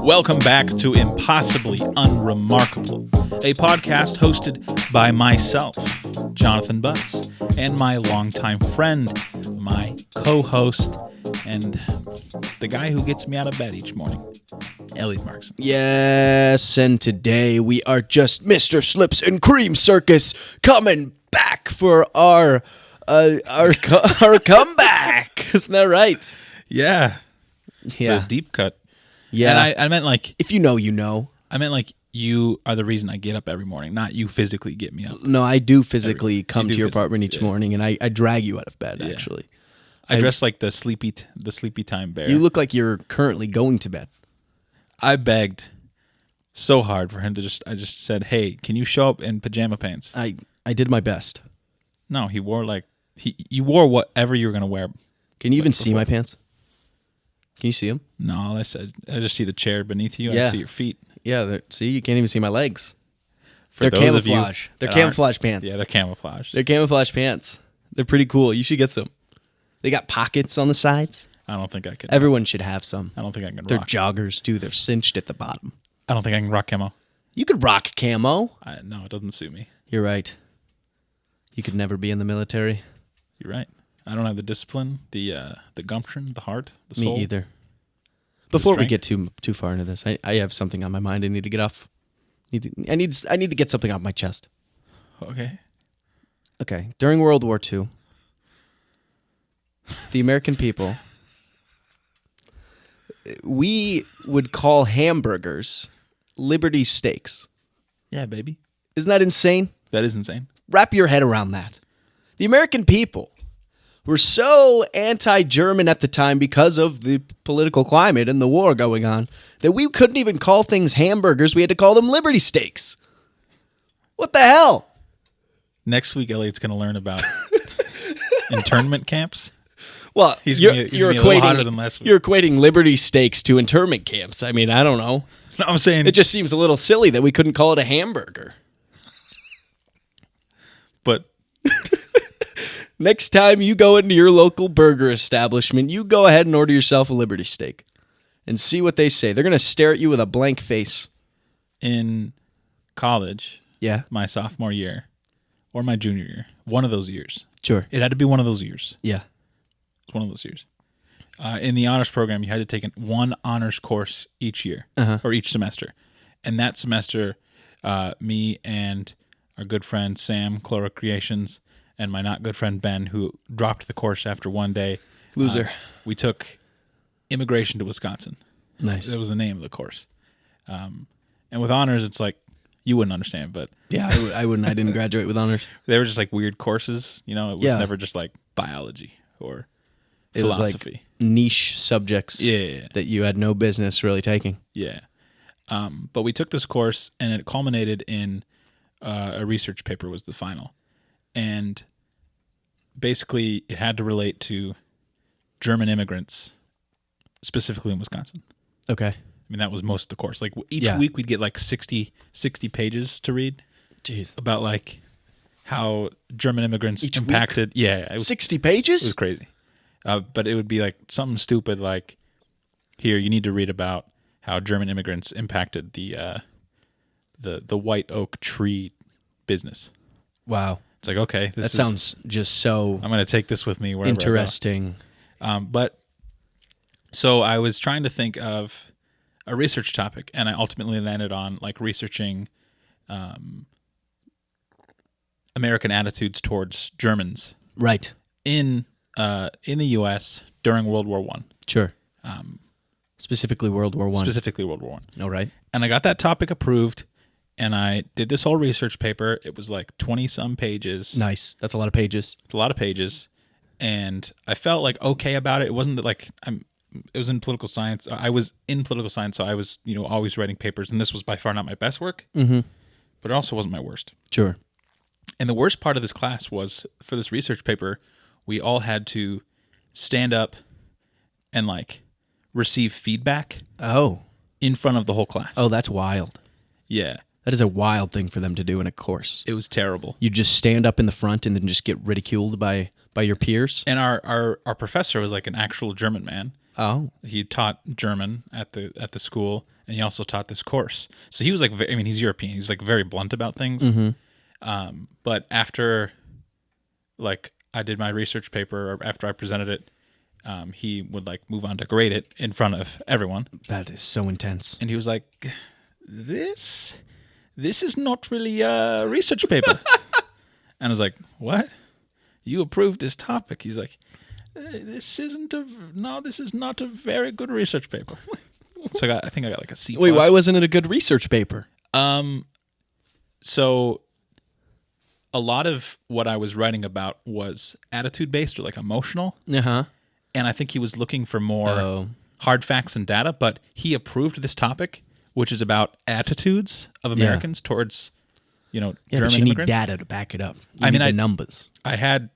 Welcome back to Impossibly Unremarkable, a podcast hosted by myself, Jonathon Butts, and my longtime friend, my co-host, and the guy who gets me out of bed each morning, Elliott Markson. Yes, and today we are just Mr. Slips and Cream Circus coming back for our comeback. Isn't that right? Yeah. It's a deep cut. Yeah. And I meant like... If you know, you know. I meant like you are the reason I get up every morning, not you physically get me up. No, I do physically come to your apartment each morning, and I drag you out of bed, actually. I dress like the sleepy time bear. You look like you're currently going to bed. I begged so hard for him to I just said, hey, can you show up in pajama pants? I did my best. No, he wore like... You wore whatever you were going to wear. Can you even see my pants? Can you see them? No, I just see the chair beneath you. Yeah. I see your feet. Yeah, see, you can't even see my legs. For They're those camouflage. Of you They're camouflage pants. Yeah, they're camouflage. They're camouflage pants. They're pretty cool. You should get some. They got pockets on the sides. I don't think I could. Everyone should have some. I don't think I can They're rock. joggers, too. They're cinched at the bottom. I don't think I can rock camo. You could rock camo. No, it doesn't suit me. You're right. You could never be in the military. You're right. I don't have the discipline, the gumption, the heart, the soul. Me either. Before we get too far into this, I have something on my mind I need to get off. I need to get something off my chest. Okay. Okay. During World War II, the American people, we would call hamburgers Liberty steaks. Yeah, baby. Isn't that insane? That is insane. Wrap your head around that. The American people were so anti-German at the time because of the political climate and the war going on that we couldn't even call things hamburgers. We had to call them Liberty steaks. What the hell? Next week, Elliott's going to learn about internment camps. Well, you're equating Liberty steaks to internment camps. I mean, I don't know. No, I'm saying it just seems a little silly that we couldn't call it a hamburger. But next time you go into your local burger establishment, you go ahead and order yourself a Liberty steak and see what they say. They're going to stare at you with a blank face. In college, yeah, my sophomore year or my junior year, one of those years. Sure. It had to be one of those years. Yeah. It was one of those years. In the honors program, you had to take one honors course each year or each semester. And that semester, me and our good friend Sam, Chloro Creations, and my not good friend Ben, who dropped the course after one day. Loser. We took Immigration to Wisconsin. Nice. That was the name of the course. And with honors, it's like, you wouldn't understand, but... Yeah, I wouldn't. I didn't graduate with honors. They were just like weird courses, you know? It was never just like biology or philosophy. It was like niche subjects that you had no business really taking. Yeah. But we took this course, and it culminated in a research paper was the final. And basically, it had to relate to German immigrants, specifically in Wisconsin. Okay. I mean, that was most of the course. Like, each week, we'd get like 60 pages to read. Jeez. About, like, how German immigrants each impacted... Week? Yeah. It was, 60 pages? It was crazy. But it would be, like, something stupid like, here, you need to read about how German immigrants impacted the white oak tree business. Wow. It's like, okay, that sounds just so I'm going to take this with me wherever interesting. I go. But so I was trying to think of a research topic, and I ultimately landed on like researching American attitudes towards Germans, right, in the U.S. during World War I. Sure. Specifically World War I. Specifically World War I. All right. And I got that topic approved. And I did this whole research paper. It was like 20-some pages. Nice. That's a lot of pages. It's a lot of pages. And I felt like okay about it. It wasn't that like it was in political science. I was in political science, so I was, always writing papers. And this was by far not my best work. Mm-hmm. But it also wasn't my worst. Sure. And the worst part of this class was, for this research paper, we all had to stand up and like receive feedback. Oh. In front of the whole class. Oh, that's wild. Yeah. That is a wild thing for them to do in a course. It was terrible. You just stand up in the front and then just get ridiculed by your peers. And our professor was like an actual German man. Oh. He taught German at the school, and he also taught this course. So he was like, he's European. He's like very blunt about things. But after like I did my research paper, or after I presented it, he would like move on to grade it in front of everyone. That is so intense. And he was like, this is not really a research paper. And I was like, what? You approved this topic? He's like, this is not a very good research paper. So I think I got like a C+. Wait, why wasn't it a good research paper? So a lot of what I was writing about was attitude based or like emotional. Uh-huh. And I think he was looking for more hard facts and data, but he approved this topic, which is about attitudes of Americans towards, German but you immigrants. need data to back it up. You need the numbers. I had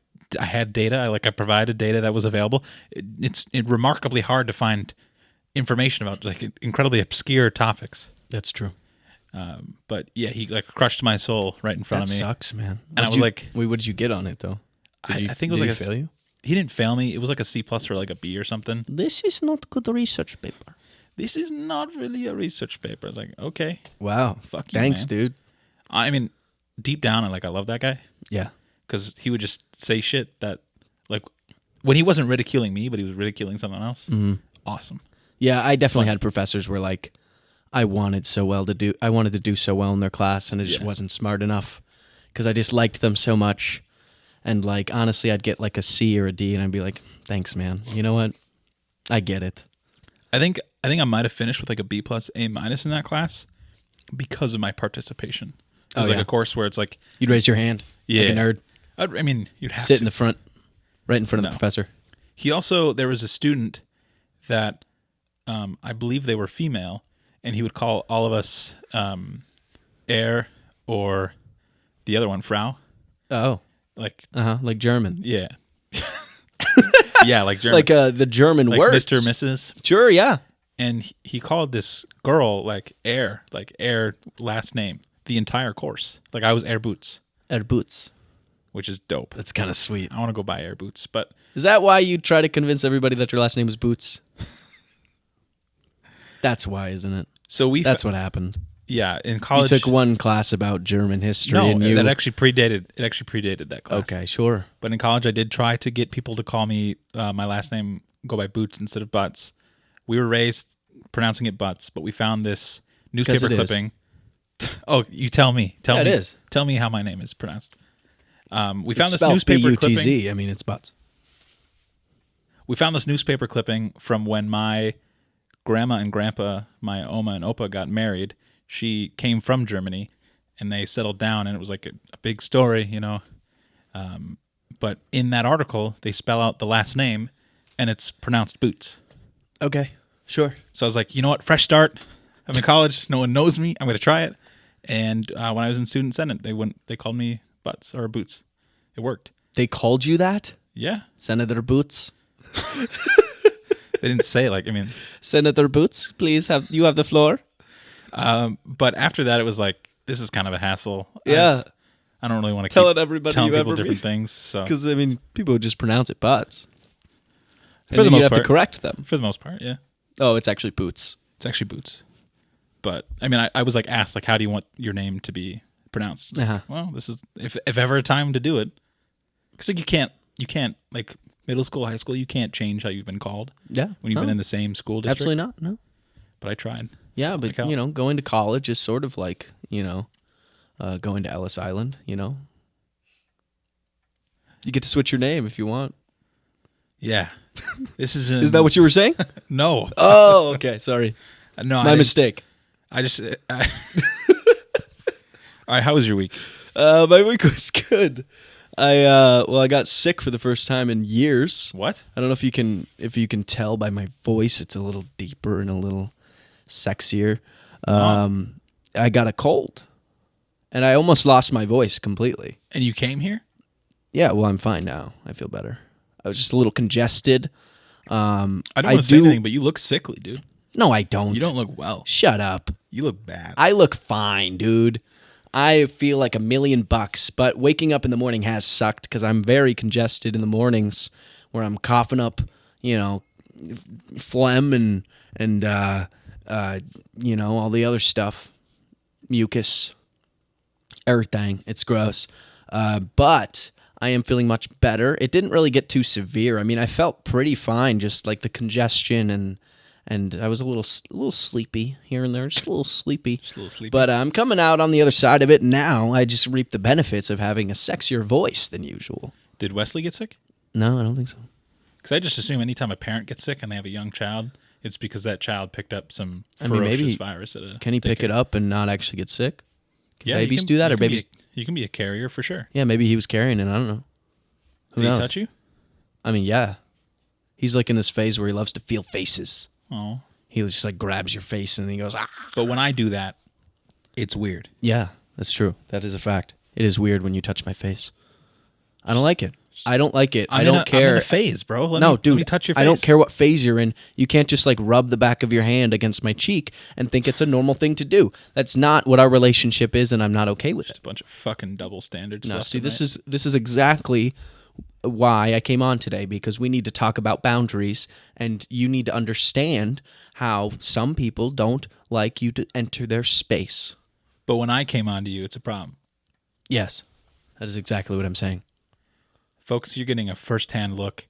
data. I provided data that was available. It's remarkably hard to find information about like incredibly obscure topics. That's true. But yeah, he like crushed my soul right in front of me. That sucks, man. And I was like, wait, what did you get on it though? I think it was like fail you? He didn't fail me. It was like a C+ or like a B or something. This is not good research paper. This is not really a research paper. I was like, okay. Wow. Fuck you, Thanks, man. dude. I mean, deep down, I love that guy. Yeah. Because he would just say shit that, like, when he wasn't ridiculing me, but he was ridiculing someone else. Mm-hmm. Awesome. Yeah, I definitely had professors where, like, I wanted to do so well in their class, and I just wasn't smart enough because I just liked them so much. And, like, honestly, I'd get, like, a C or a D, and I'd be like, thanks, man. You know what? I get it. I think I might have finished with, like, a B+, A- in that class because of my participation. It was like a course where it's like... You'd raise your hand like a nerd. You'd have Sit to. in the front, right in front of the professor. There was a student that I believe they were female, and he would call all of us Herr or the other one, Frau. Oh. Like like German. Yeah. Yeah, like German. Like the German like words. Mr., Mrs. Sure, yeah. And he called this girl like Herr last name, the entire course. Like I was Air Boots. Air Boots. Which is dope. That's kind of sweet. I want to go buy Air Boots, but... Is that why you try to convince everybody that your last name is Boots? That's why, isn't it? That's what happened. Yeah, in college... You took one class about German history, and that actually predated that class. Okay, sure. But in college, I did try to get people to call me my last name, go by Boots instead of Butts. We were raised pronouncing it Butts, but we found this newspaper clipping. Oh, you tell me. It is. Tell me how my name is pronounced. We found this newspaper newspaper B-U-T-Z. clipping. I mean, it's Butts. We found this newspaper clipping from when my grandma and grandpa, my Oma and Opa, got married. She came from Germany, and they settled down, and it was like a big story, But in that article, they spell out the last name, and it's pronounced Boots. Okay, sure. So I was like, you know what? Fresh start. I'm in college. No one knows me. I'm going to try it. And when I was in student senate, they called me Butts or Boots. It worked. They called you that? Yeah. Senator Boots? They didn't say Senator Boots, please have the floor. But after that, it was like, this is kind of a hassle. Yeah. I don't really want to telling everybody telling you people ever different things. So because people would just pronounce it Butts. For the most you have part, to correct them. For the most part, yeah. Oh, it's actually Boots. It's actually Boots. But I was like asked like, how do you want your name to be pronounced? Well, this is if ever a time to do it, because like you can't like middle school, high school, you can't change how you've been called. Yeah, when you've been in the same school district. Absolutely not. No. But I tried. Yeah, but going to college is sort of like going to Ellis Island. You get to switch your name if you want. Yeah, this is. Is that what you were saying? No. Oh, okay. Sorry. No, my mistake. All right, how was your week? My week was good. I got sick for the first time in years. What? I don't know if you can tell by my voice. It's a little deeper and a little sexier. I got a cold, and I almost lost my voice completely. And you came here? Yeah. Well, I'm fine now. I feel better. I was just a little congested. I don't want to say anything, but you look sickly, dude. No, I don't. You don't look well. Shut up. You look bad. I look fine, dude. I feel like $1,000,000, but waking up in the morning has sucked because I'm very congested in the mornings where I'm coughing up, phlegm and all the other stuff, mucus, everything. It's gross. But I am feeling much better. It didn't really get too severe. I mean, I felt pretty fine, just like the congestion and I was a little sleepy here and there, just a little sleepy. But I'm coming out on the other side of it now. I just reap the benefits of having a sexier voice than usual. Did Wesley get sick? No, I don't think so. Because I just assume anytime a parent gets sick and they have a young child, it's because that child picked up some ferocious virus. Can he pick it up and not actually get sick? Yeah, babies do that, or babies? You can be a carrier for sure. Yeah, maybe he was carrying it. I don't know. Did he touch you? I mean, yeah. He's like in this phase where he loves to feel faces. Oh. He just like grabs your face and he goes, ah. But when I do that, it's weird. Yeah, that's true. That is a fact. It is weird when you touch my face. I don't like it. I don't like it. I don't care. I'm in a phase, bro. Let me touch your face. I don't care what phase you're in. You can't just like rub the back of your hand against my cheek and think it's a normal thing to do. That's not what our relationship is, and I'm not okay with it. A bunch of fucking double standards. No, see, this is exactly why I came on today, because we need to talk about boundaries, and you need to understand how some people don't like you to enter their space. But when I came on to you, it's a problem. Yes, that is exactly what I'm saying. Folks, you're getting a first-hand look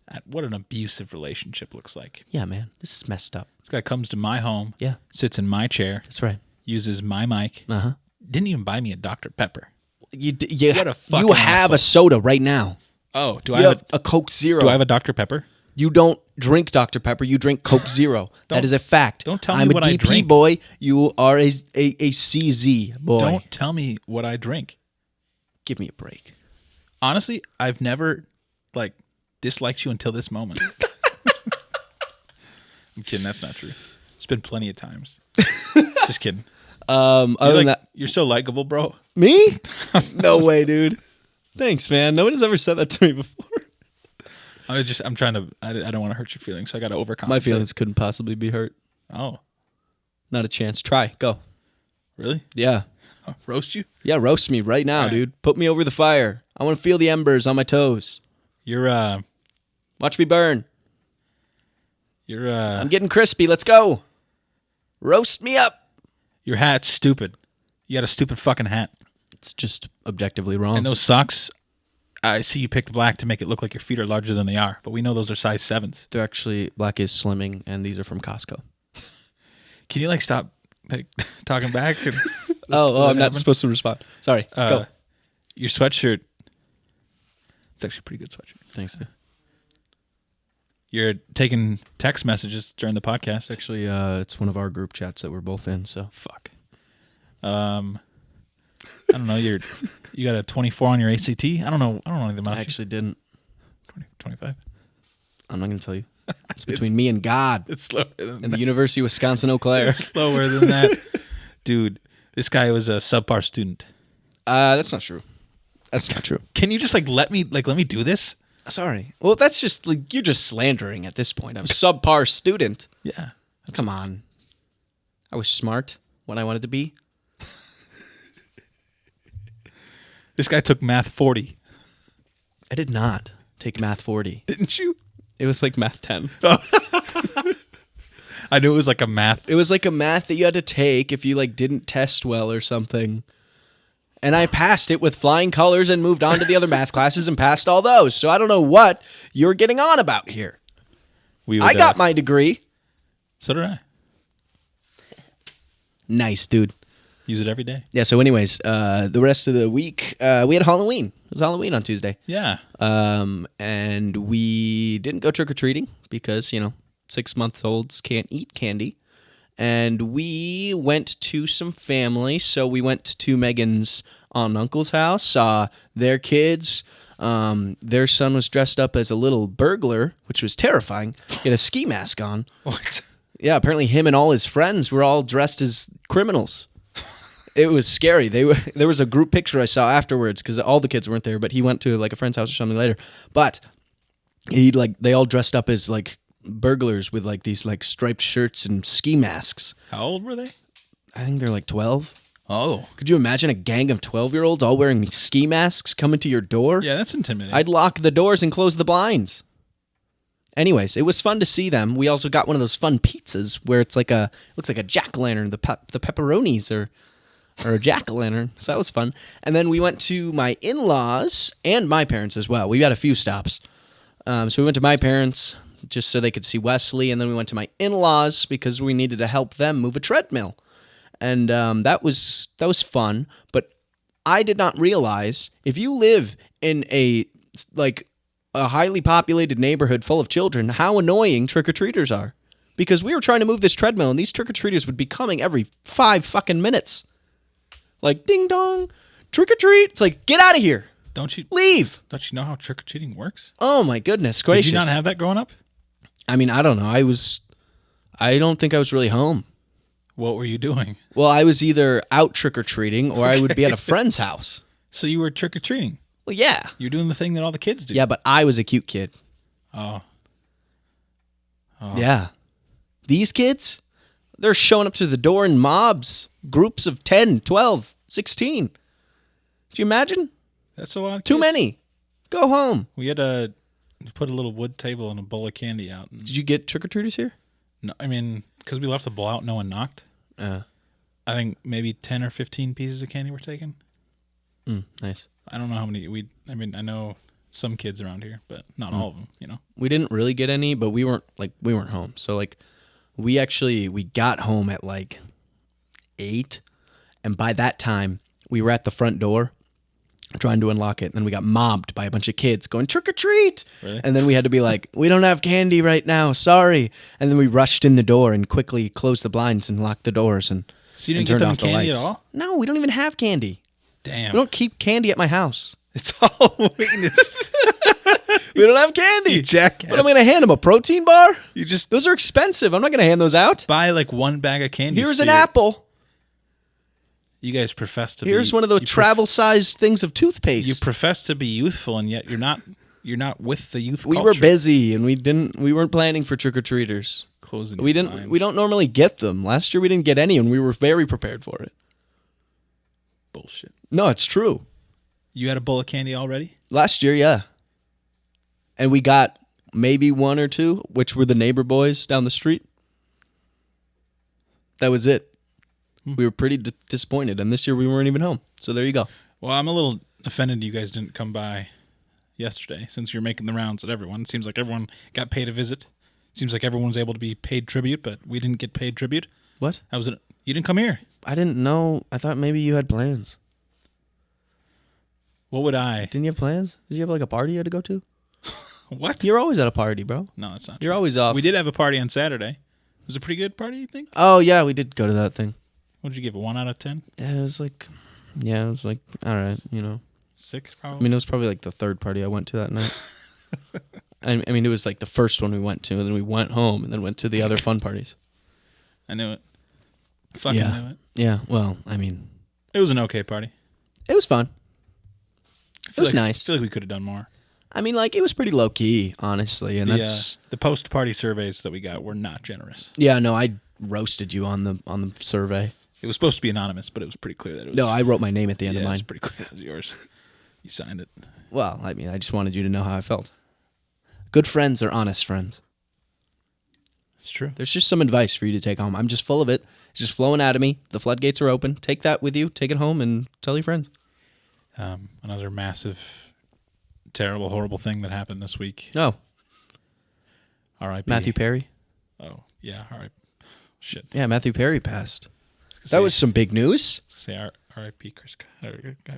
at what an abusive relationship looks like. Yeah, man, this is messed up. This guy comes to my home, yeah, sits in my chair. That's right. Uses my mic. Didn't even buy me a Dr. Pepper. What a fucking have asshole. A soda right now. Oh, do I have a Coke Zero? Do I have a Dr. Pepper? You don't drink Dr. Pepper. You drink Coke Zero. That is a fact. Don't tell me what I drink. I'm a DP boy. You are a CZ boy. Don't tell me what I drink. Give me a break. Honestly, I've never disliked you until this moment. I'm kidding. That's not true. It's been plenty of times. Just kidding. Other than that, you're so likable, bro. Me? No way, dude. Thanks, man. No one has ever said that to me before. I'm trying to. I don't want to hurt your feelings, so I got to overcompensate. My feelings couldn't possibly be hurt. Oh, not a chance. Try. Go. Really? Yeah. Roast you? Yeah, roast me right now, dude. Put me over the fire. I want to feel the embers on my toes. You're Watch me burn. You're I'm getting crispy. Let's go. Roast me up. Your hat's stupid. You got a stupid fucking hat. It's just objectively wrong. And those socks, I see you picked black to make it look like your feet are larger than they are, but we know those are size 7s. They're actually, black is slimming, and these are from Costco. Can you stop talking back? I'm not supposed to respond. Sorry. Go. Your sweatshirt, it's actually a pretty good sweatshirt. Thanks. You're taking text messages during the podcast. Actually, it's one of our group chats that we're both in, so. Fuck. I don't know. You got a 24 on your ACT. I don't know anything about I actually didn't. 25. I'm not going to tell you. It's between me and God. It's slower than and the University of Wisconsin-Eau Claire. It's slower than that. Dude, this guy was a subpar student. That's not true. That's not true. Can you just let me do this? Sorry. Well, that's just you're just slandering at this point. I'm a subpar student. Yeah. Come on. I was smart when I wanted to be. This guy took math 40. I did not take math 40. Didn't you? It was like math 10. Oh. I knew it was like a math. It was like a math that you had to take if you didn't test well or something. And I passed it with flying colors and moved on to the other math classes and passed all those. So I don't know what you're getting on about here. I got my degree. So did I. Nice, dude. Use it every day. Yeah, so anyways, the rest of the week, we had Halloween. It was Halloween on Tuesday. Yeah. And we didn't go trick-or-treating because, 6-month-olds can't eat candy. And we went to some family. So we went to Megan's aunt and uncle's house, saw their kids. Their son was dressed up as a little burglar, which was terrifying. He had a ski mask on. What? Yeah, apparently him and all his friends were all dressed as criminals. It was scary. There was a group picture I saw afterwards because all the kids weren't there, but he went to a friend's house or something later. But they all dressed up as burglars with these striped shirts and ski masks. How old were they? I think they're 12. Oh. Could you imagine a gang of 12-year-olds all wearing ski masks coming to your door? Yeah, that's intimidating. I'd lock the doors and close the blinds. anyways, it was fun to see them. We also got one of those fun pizzas where it's like looks like a jack-o'-lantern. The pepperonis are a jack-o'-lantern. So that was fun. And then we went to my in-laws and my parents as well. We had a few stops. So we went to my parents just so they could see Wesley, and then we went to my in-laws because we needed to help them move a treadmill. And that was fun, but I did not realize if you live in a highly populated neighborhood full of children, how annoying trick-or-treaters are. Because we were trying to move this treadmill, and these trick-or-treaters would be coming every 5 fucking minutes. Like, ding dong, trick-or-treat. It's like, get out of here. Leave. Don't you know how trick-or-treating works? Oh my goodness gracious. Did you not have that growing up? I mean, I don't know. I don't think I was really home. What were you doing? Well, I was either out trick-or-treating or I would be at a friend's house. So you were trick-or-treating? Well, yeah. You're doing the thing that all the kids do. Yeah, but I was a cute kid. Oh. Yeah. These kids, they're showing up to the door in mobs, groups of 10, 12, 16. Do you imagine? That's a lot of kids. Too many. Go home. We had to put a little wood table and a bowl of candy out. Did you get trick-or-treaters here? No, I mean, because we left the bowl out, no one knocked. I think maybe 10 or 15 pieces of candy were taken. Nice. I don't know how many. I know some kids around here, but not all of them, you know. We didn't really get any, but we weren't home. So we got home at 8, and by that time we were at the front door trying to unlock it, and then we got mobbed by a bunch of kids going trick or treat. Really? And then we had to be like, we don't have candy right now, sorry. And then we rushed in the door and quickly closed the blinds and locked the doors and So you didn't turned get them off the candy lights. at all? No, we don't even have candy. Damn. We don't keep candy at my house. It's all weakness. We don't have candy. You jackass. What am I going to hand them? A protein bar? You just Those are expensive. I'm not going to hand those out. buy one bag of candy. Here's an apple. You guys profess to Here's one of those travel-sized things of toothpaste. You profess to be youthful, and yet you're not with the youth We culture. were busy, and we weren't planning for trick-or-treaters. Closing We don't normally get them. Last year we didn't get any, and we were very prepared for it. Bullshit. No, it's true. You had a bowl of candy already? Last year, yeah. And we got maybe 1 or 2, which were the neighbor boys down the street. That was it. We were pretty disappointed, and this year we weren't even home. So there you go. Well, I'm a little offended you guys didn't come by yesterday, since you're making the rounds at everyone. It seems like everyone got paid a visit. Seems like everyone was able to be paid tribute, but we didn't get paid tribute. What? How was it? You didn't come here. I didn't know. I thought maybe you had plans. What would I? Didn't you have plans? Did you have a party you had to go to? What? You're always at a party, bro. No, that's not You're true. always off. We did have a party on Saturday. It was a pretty good party, you think? Oh, yeah, we did go to that thing. What did you give, a 1 out of 10? Yeah, it was all right, 6, probably? I mean, it was probably the third party I went to that night. I mean, it was the first one we went to, and then we went home, and then went to the other fun parties. I knew it. Fucking knew it. Yeah, well, I mean... It was an okay party. It was fun. It was nice. I feel like we could have done more. I mean, it was pretty low-key, honestly, and that's... The post-party surveys that we got were not generous. Yeah, no, I roasted you on the survey. It was supposed to be anonymous, but it was pretty clear that it was... No, I wrote my name at the end of mine. It's pretty clear that was yours. You signed it. Well, I mean, I just wanted you to know how I felt. Good friends are honest friends. It's true. There's just some advice for you to take home. I'm just full of it. It's just flowing out of me. The floodgates are open. Take that with you. Take it home and tell your friends. Another massive, terrible, horrible thing that happened this week. Oh. R.I.P. Matthew Perry? Oh, yeah. R.I.P. Shit. Yeah, Matthew Perry passed. That was some big news. Say R.I.P.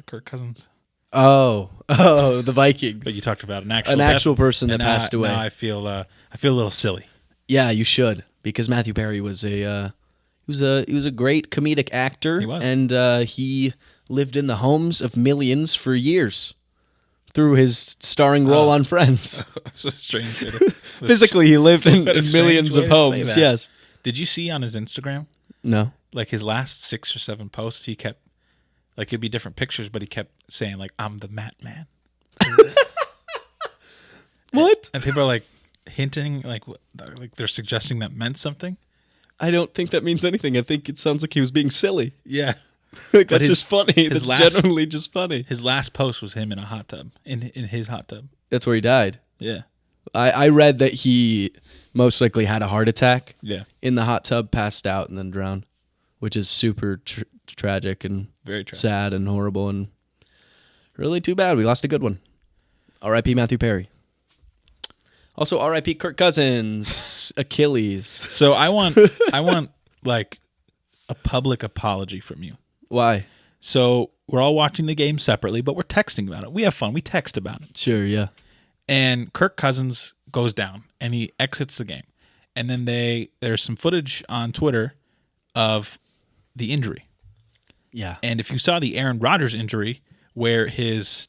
Kirk Cousins. Oh, the Vikings. But you talked about an actual person that passed away. Now I feel a little silly. Yeah, you should, because Matthew Perry was he was a great comedic actor. He was. And he lived in the homes of millions for years through his starring role on Friends. Strange. Physically, he lived in millions of way to say homes. that. Yes. Did you see on his Instagram? No. His last 6 or 7 posts, he kept it'd be different pictures, but he kept saying I'm the Matt Man. What? And people are hinting they're suggesting that meant something. I don't think that means anything. I think it sounds like he was being silly. Yeah. That's just funny. That's generally just funny. His last post was him in a hot tub, in his hot tub. That's where he died. Yeah. I read that he most likely had a heart attack. Yeah. In the hot tub, passed out, and then drowned, which is super tragic and Very tragic. sad and horrible and really too bad. We lost a good one. R.I.P. Matthew Perry. Also, R.I.P. Kirk Cousins, Achilles. So I want like a public apology from you. Why? So we're all watching the game separately, but we're texting about it. We have fun. We text about it. Sure, yeah. And Kirk Cousins goes down and he exits the game. And then there's some footage on Twitter of the injury. Yeah. And if you saw the Aaron Rodgers injury where his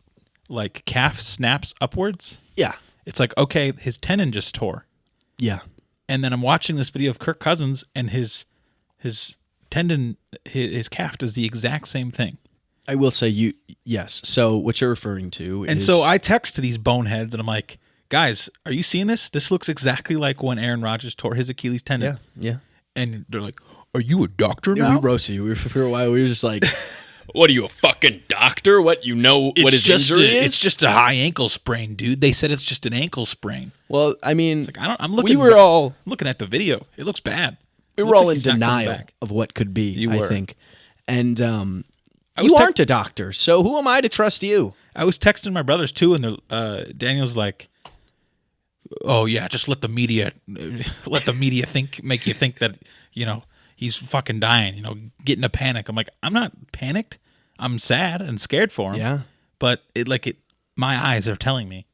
like calf snaps upwards, Yeah. it's like, okay, his tendon just tore. Yeah. And then I'm watching this video of Kirk Cousins and his tendon, his calf does the exact same thing. I will say yes. So what you're referring to is... And so I text to these boneheads and I'm like, guys, are you seeing this? This looks exactly like when Aaron Rodgers tore his Achilles tendon. Yeah. And they're like, are you a doctor Yeah, now? we roasted you. For a while, we were just like, what are you, a fucking doctor? What, you know what his injury is? It's just a high ankle sprain, dude. They said it's just an ankle sprain. Well, I mean, Like, I'm looking at the video. It looks bad. We were all in denial of what could be, You I were. think. And you aren't a doctor, so who am I to trust you? I was texting my brothers too, and Daniel's like, "Oh yeah, just let the media make you think that he's fucking dying. Get in a panic." I'm like, I'm not panicked. I'm sad and scared for him. Yeah, but my eyes are telling me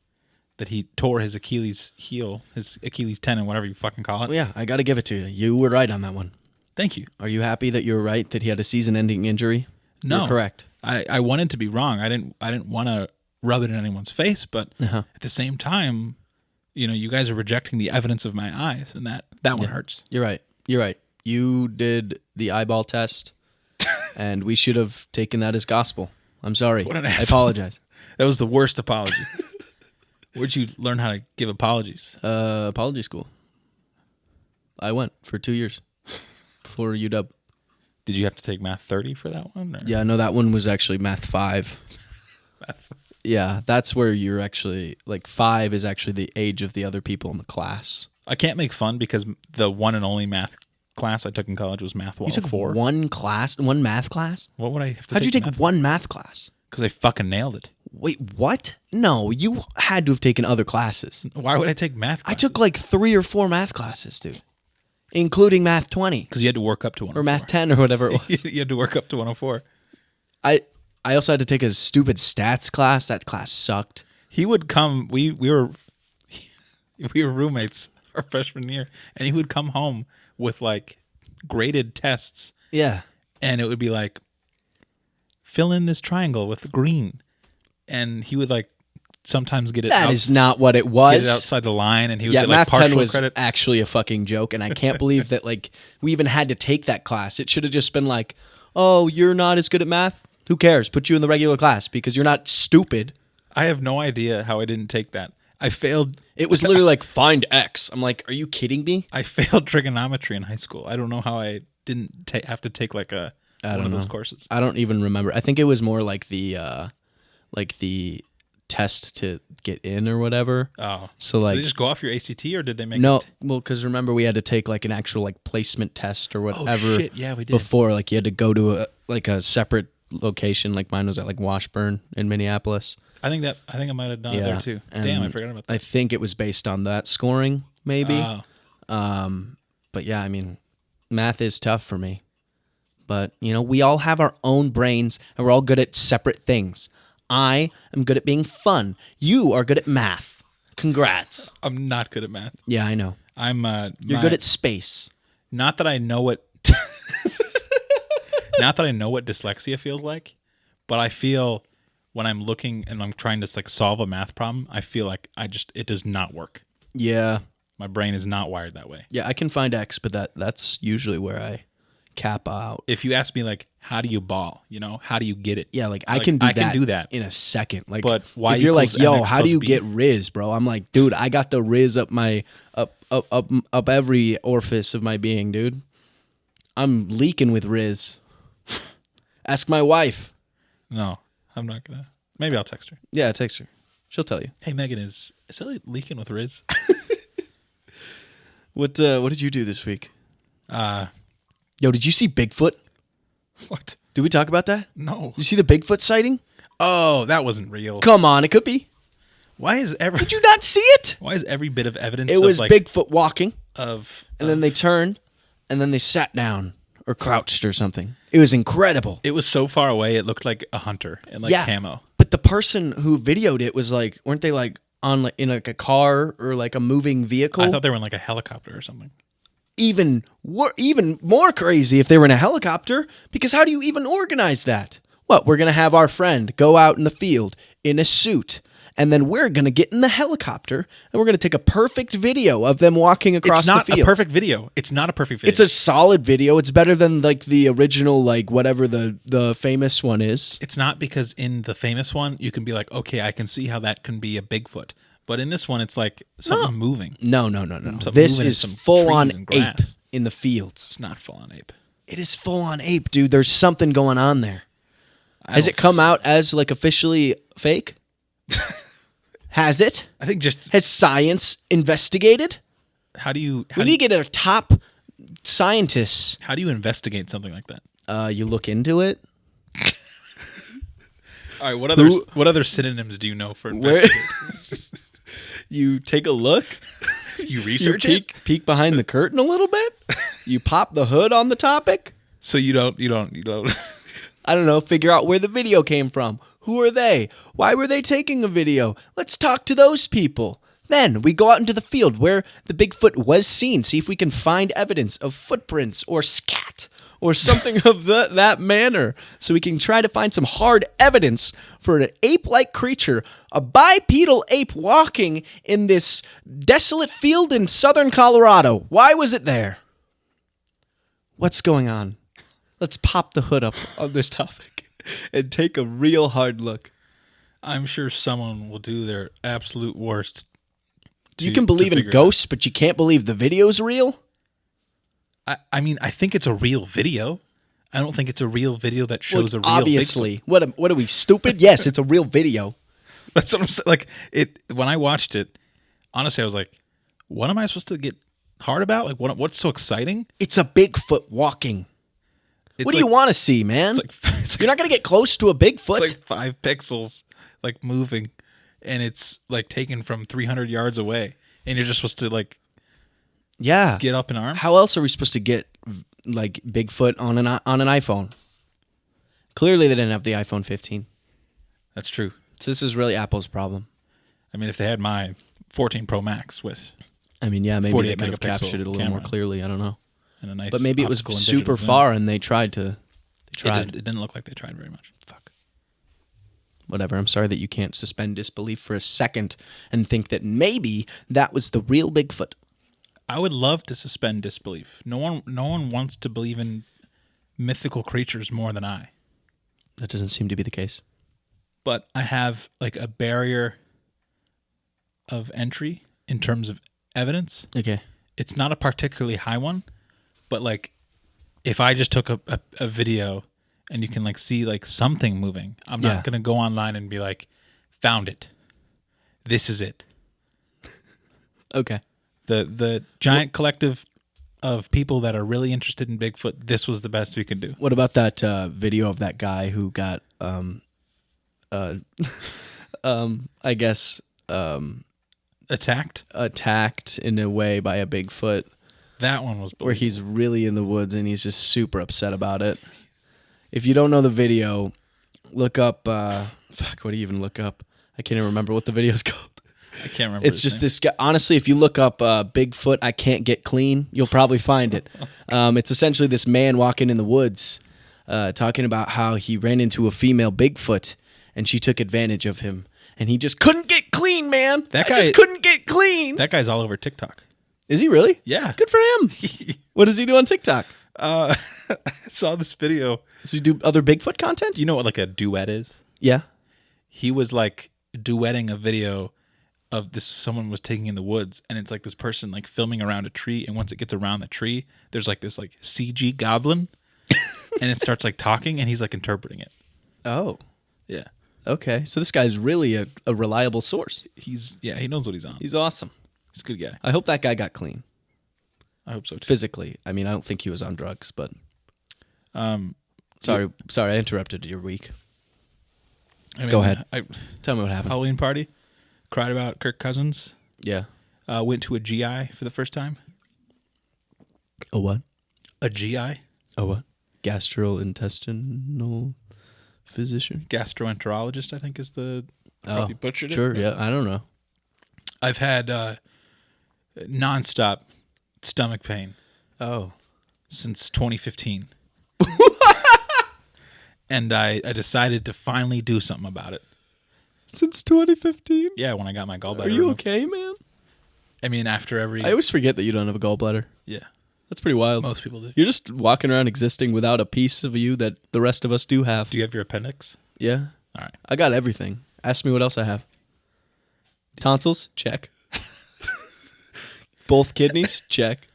that he tore his Achilles heel, his Achilles tendon, whatever you fucking call it. Well, yeah, I got to give it to you. You were right on that one. Thank you. Are you happy that you were right that he had a season-ending injury? No, You're correct. I wanted to be wrong. I didn't want to rub it in anyone's face, but at the same time, you guys are rejecting the evidence of my eyes, and that one hurts. You're right. You did the eyeball test, and we should have taken that as gospel. I'm sorry. What an I asshole. apologize. That was the worst apology. Where'd you learn how to give apologies? Apology school. I went for 2 years before UW. Did you have to take Math 30 for that one? Or? Yeah, no, that one was actually Math 5. Yeah, that's where you're actually, 5 is actually the age of the other people in the class. I can't make fun because the one and only math class I took in college was Math 104. You took one math class? What would I have to How'd you take math? one math class? Because I fucking nailed it. Wait, what? No, you had to have taken other classes. Why would I take math classes? I took 3 or 4 math classes, dude. Including Math 20. Because you had to work up to 104. Or Math 10 or whatever it was. You had to work up to 104. I also had to take a stupid stats class. That class sucked. He would come. We were roommates our freshman year, and he would come home with graded tests. Yeah. And it would be like, fill in this triangle with green. And he would sometimes get it. That is not what it was. Get it outside the line, and he would get Math 10 partial was credit. actually a fucking joke, and I can't believe that we even had to take that class. It should have just been oh, you're not as good at math? Who cares? Put you in the regular class because you're not stupid. I have no idea how I didn't take that. I failed. It was literally find X. I'm like, are you kidding me? I failed trigonometry in high school. I don't know how I didn't have to take one of those courses. I don't even remember. I think it was more the test to get in or whatever. Oh, so did they just go off your ACT or did they make no? Well, because remember we had to take an actual placement test or whatever. Oh shit! Yeah, we did. Before you had to go to a separate location. Mine was at Washburn in Minneapolis. I think I might have done it there too. Damn, I forgot about that. I think it was based on that scoring, maybe. But yeah, I mean, math is tough for me. But we all have our own brains, and we're all good at separate things. I am good at being fun. You are good at math. Congrats. I'm not good at math. Yeah, I know. You're good at space. Not that I know what. Not that I know what dyslexia feels like, but I feel when I'm looking and I'm trying to solve a math problem, I feel like it does not work. Yeah. My brain is not wired that way. Yeah, I can find X, but that's usually where I cap out. If you ask me how do you ball, how do you get it? Yeah, I can do that in a second. But why? If you're yo, how do you get Riz, bro? I'm like, dude, I got the Riz up my up every orifice of my being, dude. I'm leaking with Riz. Ask my wife. No, I'm not gonna. Maybe I'll text her. Yeah, text her. She'll tell you. Hey, Megan, is Elliott leaking with Riz? What did you do this week? What? Did you see Bigfoot? Did we talk about that? No. Did you see the Bigfoot sighting? Oh, that wasn't real. Come on, it could be. Did you not see it? Why is every bit of evidence? It was Bigfoot walking, and then they turned, and then they sat down or crouched or something. It was incredible. It was so far away, it looked like a hunter in camo. But the person who videoed it was like, weren't they like on in like a car or like a moving vehicle? I thought they were in like a helicopter or something. Even more crazy if they were in a helicopter, because how do you even organize that? What, we're going to have our friend go out in the field in a suit, and then we're going to get in the helicopter, and we're going to take a perfect video of them walking across the field. It's not a perfect video. It's not a perfect video. It's a solid video. It's better than like the original, like whatever the famous one is. It's not, because in the famous one, you can be like, okay, I can see how that can be a Bigfoot. But in this one, it's like something moving. No. This is full-on ape in the fields. It's not full-on ape. It is full-on ape, dude. There's something going on there. Has it come out as like officially fake? Has it? I think just... Has science investigated? We need to get our top scientists. How do you investigate something like that? You look into it. All right, what other synonyms do you know for investigate? You take a look. You research it. Peek behind the curtain a little bit. You pop the hood on the topic. So you don't. I don't know. Figure out where the video came from. Who are they? Why were they taking a video? Let's talk to those people. Then we go out into the field where the Bigfoot was seen. See if we can find evidence of footprints or scat or something of that manner, so we can try to find some hard evidence for an ape-like creature, a bipedal ape walking in this desolate field in southern Colorado. Why was it there? What's going on? Let's pop the hood up on this topic and take a real hard look. I'm sure someone will do their absolute worst. You can believe in ghosts, but you can't believe the video's real? I mean, I think it's a real video. I don't think it's a real video that shows a real obviously. Bigfoot. What are we, stupid? Yes, it's a real video. That's what I'm saying. Like, when I watched it, honestly, I was like, what am I supposed to get hard about? Like, what's so exciting? It's a Bigfoot walking. What do you want to see, man? You're not going to get close to a Bigfoot. It's like 5 pixels, like, moving, and it's, like, taken from 300 yards away, and you're just supposed to, like, get up in arms. How else are we supposed to get like Bigfoot on an iPhone? Clearly, they didn't have the iPhone 15. That's true. So this is really Apple's problem. I mean, if they had my 14 Pro Max with, maybe they could have captured it a little more clearly. I don't know. And a nice, but maybe it was super far, and they tried to. It didn't look like they tried very much. Fuck. Whatever. I'm sorry that you can't suspend disbelief for a second and think that maybe that was the real Bigfoot. I would love to suspend disbelief. No one wants to believe in mythical creatures more than I. That doesn't seem to be the case. But I have like a barrier of entry in terms of evidence. Okay. It's not a particularly high one, but like if I just took a video and you can like see like something moving, I'm not going to go online and be like, found it. This is it. Okay. The giant collective of people that are really interested in Bigfoot, this was the best we could do. What about that video of that guy who got, I guess, attacked in a way by a Bigfoot? That one was believable. Where he's really in the woods and he's just super upset about it. If you don't know the video, look up. What do you even look up? I can't even remember what the video's called. I can't remember. It's just this guy. Honestly, if you look up Bigfoot, I can't get clean, you'll probably find it. It's essentially this man walking in the woods, talking about how he ran into a female Bigfoot and she took advantage of him, and he just couldn't get clean, man. I just couldn't get clean. That guy's all over TikTok. Is he really? Yeah. Good for him. What does he do on TikTok? I saw this video. Does he do other Bigfoot content? You know what like a duet is? Yeah. He was like duetting a video of this someone was taking in the woods, and it's like this person like filming around a tree, and once it gets around the tree, there's like this like CG goblin and it starts like talking, and he's like interpreting it. Oh. Yeah. Okay, so this guy's really a reliable source. He knows what he's on. He's awesome. He's a good guy. I hope that guy got clean. I hope so too. Physically. I mean, I don't think he was on drugs, but sorry, I interrupted your week. Go ahead. Tell me what happened. Halloween party. Cried about Kirk Cousins. Yeah. Went to a GI for the first time. A what? A GI. A what? Gastrointestinal physician? Gastroenterologist, I think is the... Probably butchered it. Sure, yeah. I don't know. I've had nonstop stomach pain. Oh. Since 2015. And I decided to finally do something about it. Since 2015? Yeah, when I got my gallbladder. Are you okay, man? I mean, after every... I always forget that you don't have a gallbladder. Yeah. That's pretty wild. Most people do. You're just walking around existing without a piece of you that the rest of us do have. Do you have your appendix? Yeah. All right. I got everything. Ask me what else I have. Tonsils? Check. Both kidneys? Check.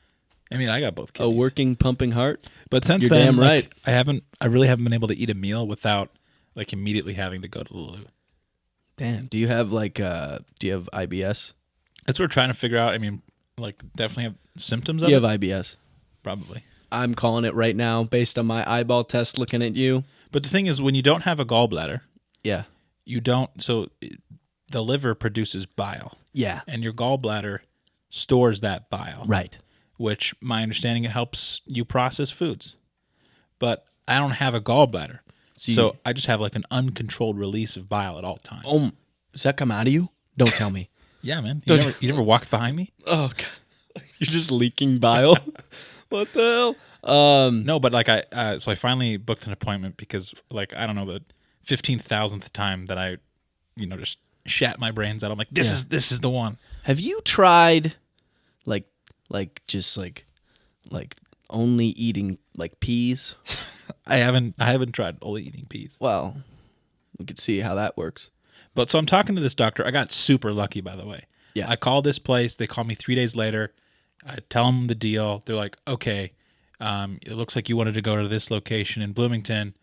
I mean, I got both kidneys. A working, pumping heart? But since You're then, damn right. I really haven't been able to eat a meal without like immediately having to go to the loo. Damn. Do you have IBS? That's what we're trying to figure out. I mean, like definitely have symptoms of You it. have IBS. Probably. I'm calling it right now based on my eyeball test looking at you. But the thing is, when you don't have a gallbladder, Yeah. you don't. So the liver produces bile. Yeah. And your gallbladder stores that bile. Right. Which, my understanding, it helps you process foods. But I don't have a gallbladder. So I just have like an uncontrolled release of bile at all times. Oh, does that come out of you? Don't tell me. Yeah, man. You never walked behind me? Oh, God. You're just leaking bile. What the hell? No, but like so I finally booked an appointment because like, I don't know, the 15,000th time that I, just shat my brains out. I'm like, this is the one. Have you tried just only eating like peas? I haven't tried only eating peas. Well, we could see how that works. But so I'm talking to this doctor. I got super lucky, by the way. Yeah. I called this place. They called me 3 days later. I tell them the deal. They're like, okay, it looks like you wanted to go to this location in Bloomington.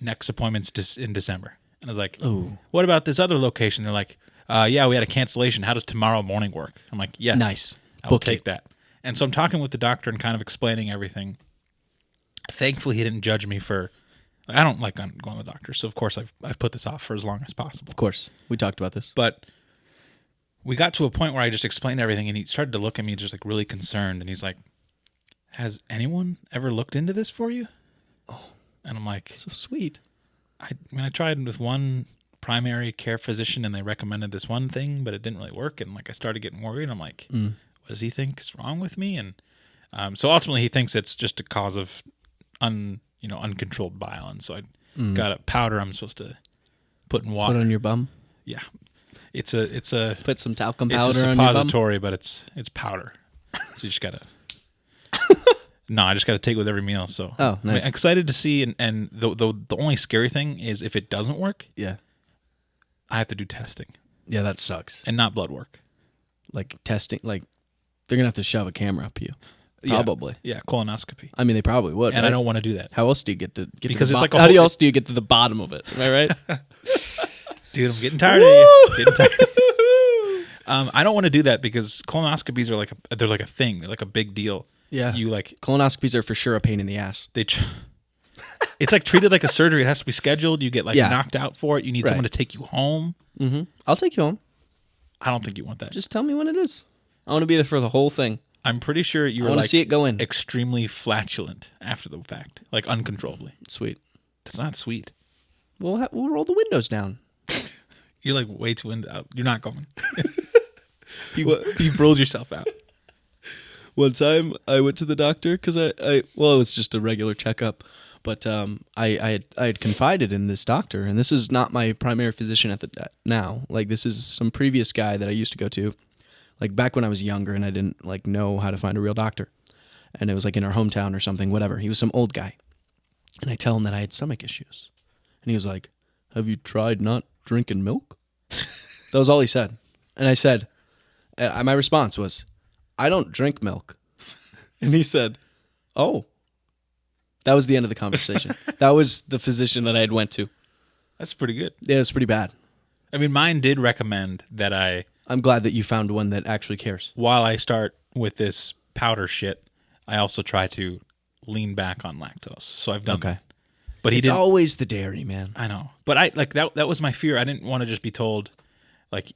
Next appointment's in December. And I was like, ooh, what about this other location? They're like, yeah, we had a cancellation. How does tomorrow morning work? I'm like, yes. Nice. I'll take that. And so I'm talking with the doctor and kind of explaining everything. Thankfully, he didn't judge me for... I don't like going to the doctor, so of course I've put this off for as long as possible. Of course. We talked about this. But we got to a point where I just explained everything, and he started to look at me just like really concerned, and he's like, has anyone ever looked into this for you? Oh, and I'm like... so sweet. I mean, I tried with one primary care physician, and they recommended this one thing, but it didn't really work, and like I started getting worried. I'm like... What does he think is wrong with me? And so ultimately he thinks it's just a cause of uncontrolled bile. And so I got a powder I'm supposed to put in water. Put on your bum? Yeah. It's a put some talcum powder on it's a your bum? suppository, but it's powder. So you just gotta No, I just gotta take it with every meal. So oh, nice. I'm excited to see, and the only scary thing is if it doesn't work, yeah, I have to do testing. Yeah, that sucks. And not blood work. Like testing, like they're gonna have to shove a camera up you. Probably. Yeah, colonoscopy. I mean, they probably would. And right? I don't want to do that. How else do you get to because to it's like how else do you get to the bottom of it? Am I right? Dude, I'm getting tired of you. Getting tired. I don't want to do that because colonoscopies are they're like a thing. They're like a big deal. Yeah. You like colonoscopies are for sure a pain in the ass. It's like treated like a surgery. It has to be scheduled. You get knocked out for it. You need someone to take you home. Mm-hmm. I'll take you home. I don't think you want that. Just tell me when it is. I want to be there for the whole thing. I'm pretty sure you were want to see it go in. Extremely flatulent after the fact, like uncontrollably. Sweet. It's not sweet. We'll roll the windows down. You're like way too out. You're not going. You've rolled yourself out. One time I went to the doctor because it was just a regular checkup, but I had confided in this doctor, and this is not my primary physician now. Like, this is some previous guy that I used to go to, like back when I was younger and I didn't like know how to find a real doctor, and it was like in our hometown or something, whatever. He was some old guy, and I tell him that I had stomach issues, and he was like, "Have you tried not drinking milk?" That was all he said, and I said, my response was, "I don't drink milk." And he said, "Oh." That was the end of the conversation. That was the physician that I had went to. That's pretty good. Yeah, it's pretty bad. I mean, mine did recommend that I'm glad that you found one that actually cares. while I start with this powder shit, I also try to lean back on lactose. So I've done that. But he It's didn't. always the dairy, man. I know. But I like that was my fear. I didn't want to just be told like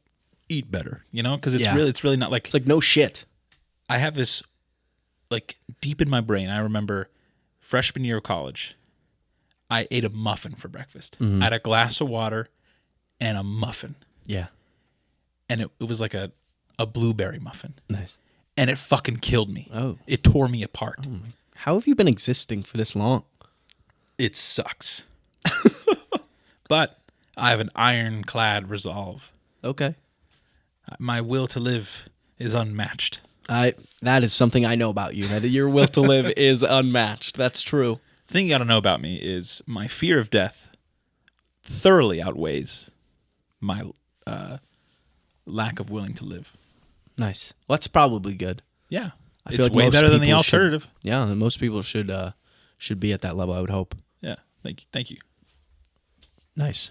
eat better, because it's really not like It's like no shit. I have this like deep in my brain. I remember freshman year of college, I ate a muffin for breakfast. I had a glass of water and a muffin. Yeah. And it was like a blueberry muffin. Nice. And it fucking killed me. Oh. It tore me apart. How have you been existing for this long? It sucks. But I have an ironclad resolve. Okay. My will to live is unmatched. That is something I know about you. That your will to live is unmatched. That's true. The thing you got to know about me is my fear of death thoroughly outweighs my lack of willing to live. Nice. Well, that's probably good. Yeah. I It's feel like way most better than the people should- alternative. Yeah, and most people should be at that level, I would hope. Yeah. Thank you. Nice.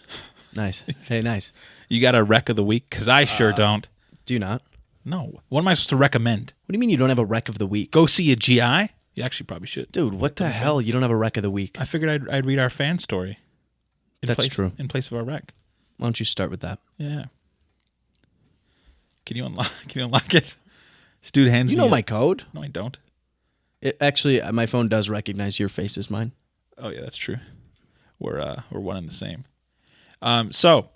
Nice. Hey, nice. You got a wreck of the week? Because I sure don't. Do you not? No. What am I supposed to recommend? What do you mean you don't have a wreck of the week? Go see a GI? You actually probably should. Dude, what the hell? You don't have a wreck of the week. I figured I'd read our fan story. That's true. In place of our wreck. Why don't you start with that? Yeah. Can you unlock it? This dude hands You me know my code. No, I don't. Actually, my phone does recognize your face as mine. Oh yeah, that's true. We're one and the same. So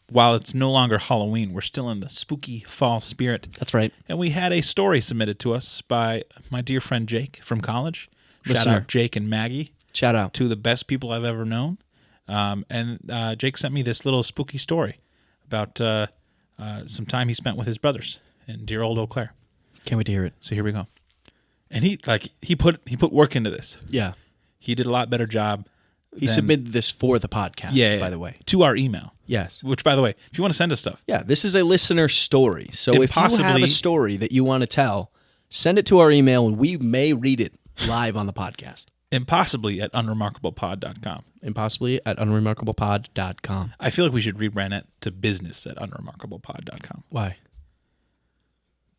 while it's no longer Halloween, we're still in the spooky fall spirit. That's right. And we had a story submitted to us by my dear friend Jake from college. Shout Listener. out Jake and Maggie, Shout out. two of the best people I've ever known. And Jake sent me this little spooky story about some time he spent with his brothers in dear old Eau Claire. Can't wait to hear it. So here we go. And he put work into this. Yeah. He did a lot better job. He submitted this for the podcast, by the way. to our email. Yes. Which, by the way, if you want to send us stuff, Yeah, this is a listener story. So if you have Impossibly- a story that you want to tell, send it to our email and we may read it live on the podcast. impossibly at unremarkablepod.com. Impossibly at unremarkablepod.com. I feel like we should rebrand it to business at unremarkablepod.com. Why?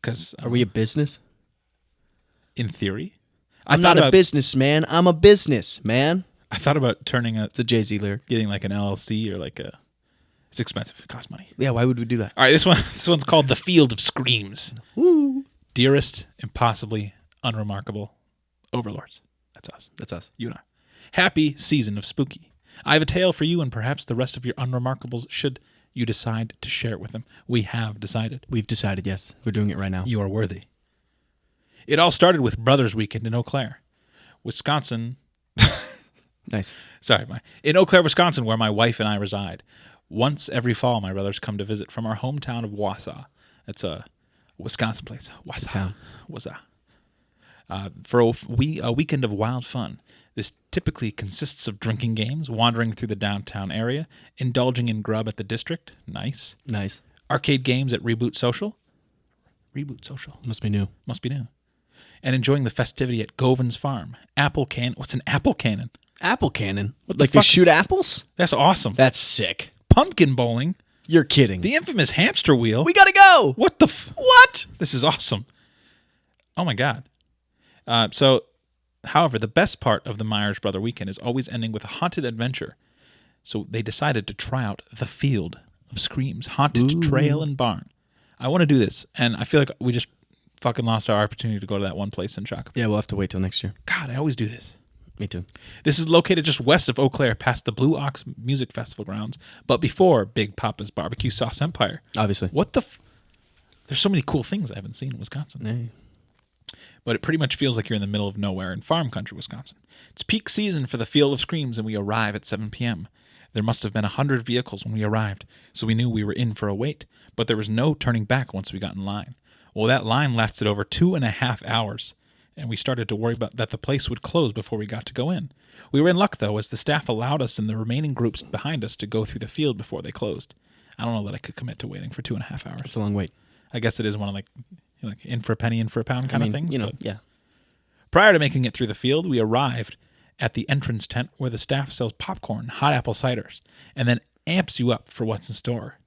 Because Are we a business? in theory, I'm not a businessman. I'm a businessman. I thought about turning It's a Jay-Z lyric. getting like an LLC or like a. It's expensive. It costs money. Yeah, why would we do that? All right, this one's called The Field of Screams. Woo. Dearest, impossibly unremarkable overlords. That's us. That's us. You and I. Happy season of spooky. I have a tale for you and perhaps the rest of your unremarkables should you decide to share it with them. We have decided. We've decided, yes. We're doing it right now. You are worthy. It all started with Brothers Weekend in Eau Claire, Wisconsin. Nice. In Eau Claire, Wisconsin, where my wife and I reside. Once every fall, my brothers come to visit from our hometown of Wausau. That's a Wisconsin place. Wausau. It's a town. Wausau. For a weekend of wild fun. This typically consists of drinking games, wandering through the downtown area, indulging in grub at the district. Nice. Nice. Arcade games at Reboot Social. Reboot Social. Must be new. Must be new. And enjoying the festivity at Govin's Farm. Apple cannon. What's an apple cannon? Apple cannon? What the Like they fuck? shoot apples? That's awesome. That's sick. Pumpkin bowling. You're kidding. The infamous hamster wheel. We gotta go. What the What? This is awesome. Oh my God. However, the best part of the Myers Brother weekend is always ending with a haunted adventure. So they decided to try out the Field of Screams, haunted trail and barn. I want to do this, and I feel like we just fucking lost our opportunity to go to that one place in Shakopee. Yeah, we'll have to wait till next year. God, I always do this. Me too. This is located just west of Eau Claire, past the Blue Ox Music Festival grounds, but before Big Papa's Barbecue Sauce Empire. Obviously. What the There's so many cool things I haven't seen in Wisconsin. Hey. But it pretty much feels like you're in the middle of nowhere in farm country, Wisconsin. It's peak season for the Field of Screams, and we arrive at 7 p.m. There must have been 100 vehicles when we arrived, so we knew we were in for a wait, but there was no turning back once we got in line. Well, that line lasted over 2.5 hours, and we started to worry about that the place would close before we got to go in. We were in luck, though, as the staff allowed us and the remaining groups behind us to go through the field before they closed. I don't know that I could commit to waiting for 2.5 hours. It's a long wait. I guess it is one of like in for a penny, in for a pound kind of things. You know, but yeah. prior to making it through the field, we arrived at the entrance tent where the staff sells popcorn, hot apple ciders, and then amps you up for what's in store.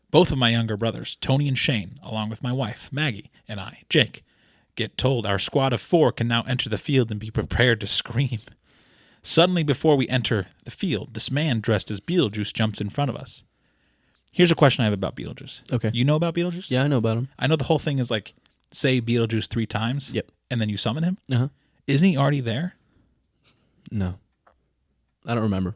Both of my younger brothers, Tony and Shane, along with my wife, Maggie, and I, Jake, get told our squad of 4 can now enter the field and be prepared to scream. Suddenly, before we enter the field, this man dressed as Beetlejuice jumps in front of us. Here's a question I have about Beetlejuice. Okay. You know about Beetlejuice? Yeah, I know about him. I know the whole thing is like, say Beetlejuice 3 times, Yep. and then you summon him? Uh-huh. Isn't he already there? No. I don't remember.